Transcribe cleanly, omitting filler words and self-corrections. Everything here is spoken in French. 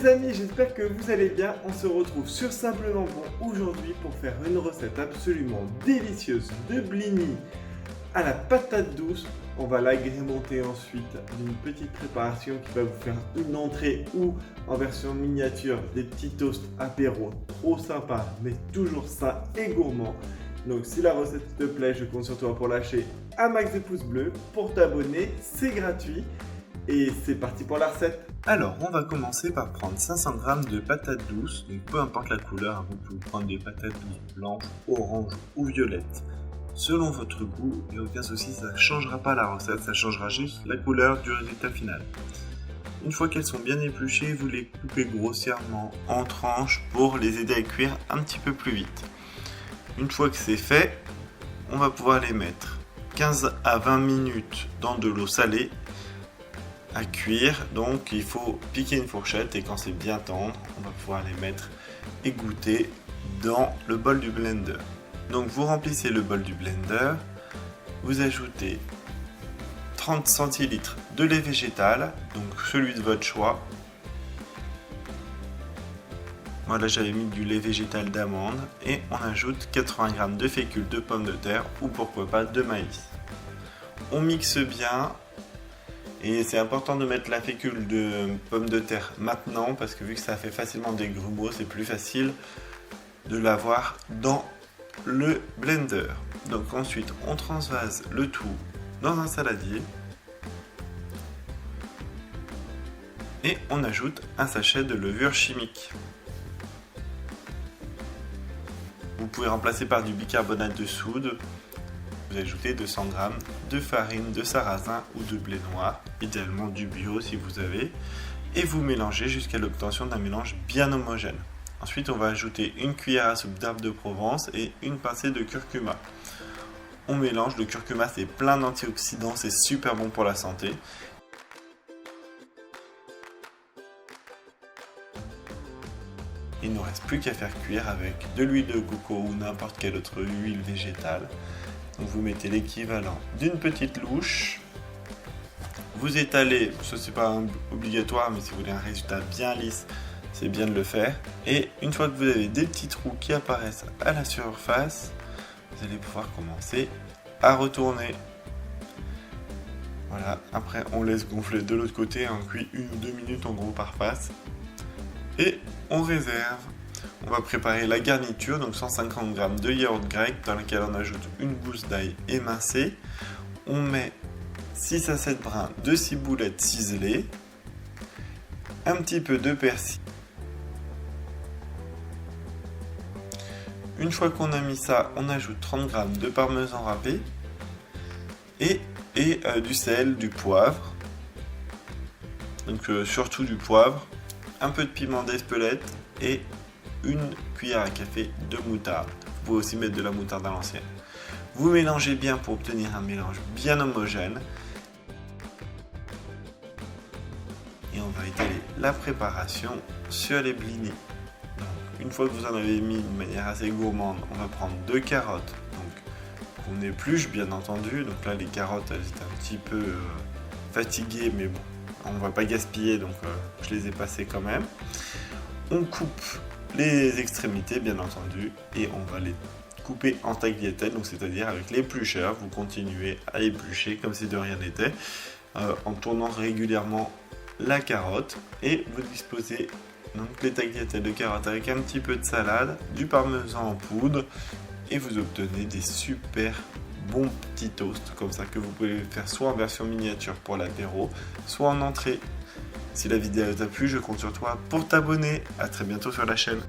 les amis, j'espère que vous allez bien. On se retrouve sur Simplement Bon aujourd'hui pour faire une recette absolument délicieuse de blini à la patate douce. On va l'agrémenter ensuite d'une petite préparation qui va vous faire une entrée ou en version miniature des petits toasts apéro trop sympas mais toujours sains et gourmands. Donc si la recette te plaît, je compte sur toi pour lâcher un max de pouces bleus, pour t'abonner, c'est gratuit. Et c'est parti pour la recette. Alors, on va commencer par prendre 500 g de patates douces. Donc, peu importe la couleur, vous pouvez prendre des patates douces blanches, oranges ou violettes. Selon votre goût, il n'y a aucun souci, ça ne changera pas la recette, ça changera juste la couleur du résultat final. Une fois qu'elles sont bien épluchées, vous les coupez grossièrement en tranches pour les aider à cuire un petit peu plus vite. Une fois que c'est fait, on va pouvoir les mettre 15 à 20 minutes dans de l'eau salée à cuire, donc il faut piquer une fourchette et quand c'est bien tendre, on va pouvoir les mettre égoutter dans le bol du blender. Donc vous remplissez le bol du blender, vous ajoutez 30 centilitres de lait végétal, donc celui de votre choix. Moi là j'avais mis du lait végétal d'amande et on ajoute 80 g de fécule de pommes de terre ou pourquoi pas de maïs. On mixe bien. Et c'est important de mettre la fécule de pommes de terre maintenant parce que vu que ça fait facilement des grumeaux, c'est plus facile de l'avoir dans le blender. Donc ensuite, on transvase le tout dans un saladier et on ajoute un sachet de levure chimique. Vous pouvez remplacer par du bicarbonate de soude. Vous ajoutez 200 g de farine de sarrasin ou de blé noir, idéalement du bio si vous avez, et vous mélangez jusqu'à l'obtention d'un mélange bien homogène. Ensuite, on va ajouter une cuillère à soupe d'herbe de Provence et une pincée de curcuma. On mélange, le curcuma c'est plein d'antioxydants, c'est super bon pour la santé. Il ne nous reste plus qu'à faire cuire avec de l'huile de coco ou n'importe quelle autre huile végétale. Donc vous mettez l'équivalent d'une petite louche, vous étalez, ça c'est pas obligatoire mais si vous voulez un résultat bien lisse, c'est bien de le faire. Et une fois que vous avez des petits trous qui apparaissent à la surface, vous allez pouvoir commencer à retourner. Voilà, après on laisse gonfler de l'autre côté, on cuit 1 ou 2 minutes en gros par face. Et on réserve. On va préparer la garniture, donc 150 g de yaourt grec dans lequel on ajoute une gousse d'ail émincée. On met 6 à 7 brins de ciboulette ciselée, un petit peu de persil. Une fois qu'on a mis ça, on ajoute 30 g de parmesan râpé et du sel, du poivre. Donc surtout du poivre, un peu de piment d'Espelette et une cuillère à café de moutarde. Vous pouvez aussi mettre de la moutarde à l'ancienne. Vous mélangez bien pour obtenir un mélange bien homogène. Et on va étaler la préparation sur les blinis. Donc, une fois que vous en avez mis de manière assez gourmande, on va prendre 2 carottes. Donc, on épluche bien entendu. Donc là, les carottes, elles étaient un petit peu fatiguées, mais bon, on ne va pas gaspiller, donc je les ai passées quand même. On coupe les extrémités bien entendu et on va les couper en tagliatelle, donc c'est-à-dire avec l'éplucheur, vous continuez à éplucher comme si de rien n'était en tournant régulièrement la carotte et vous disposez donc les tagliatelles de carottes avec un petit peu de salade, du parmesan en poudre et vous obtenez des super bons petits toasts comme ça que vous pouvez faire soit en version miniature pour l'apéro, soit en entrée. Si la vidéo t'a plu, je compte sur toi pour t'abonner. À très bientôt sur la chaîne.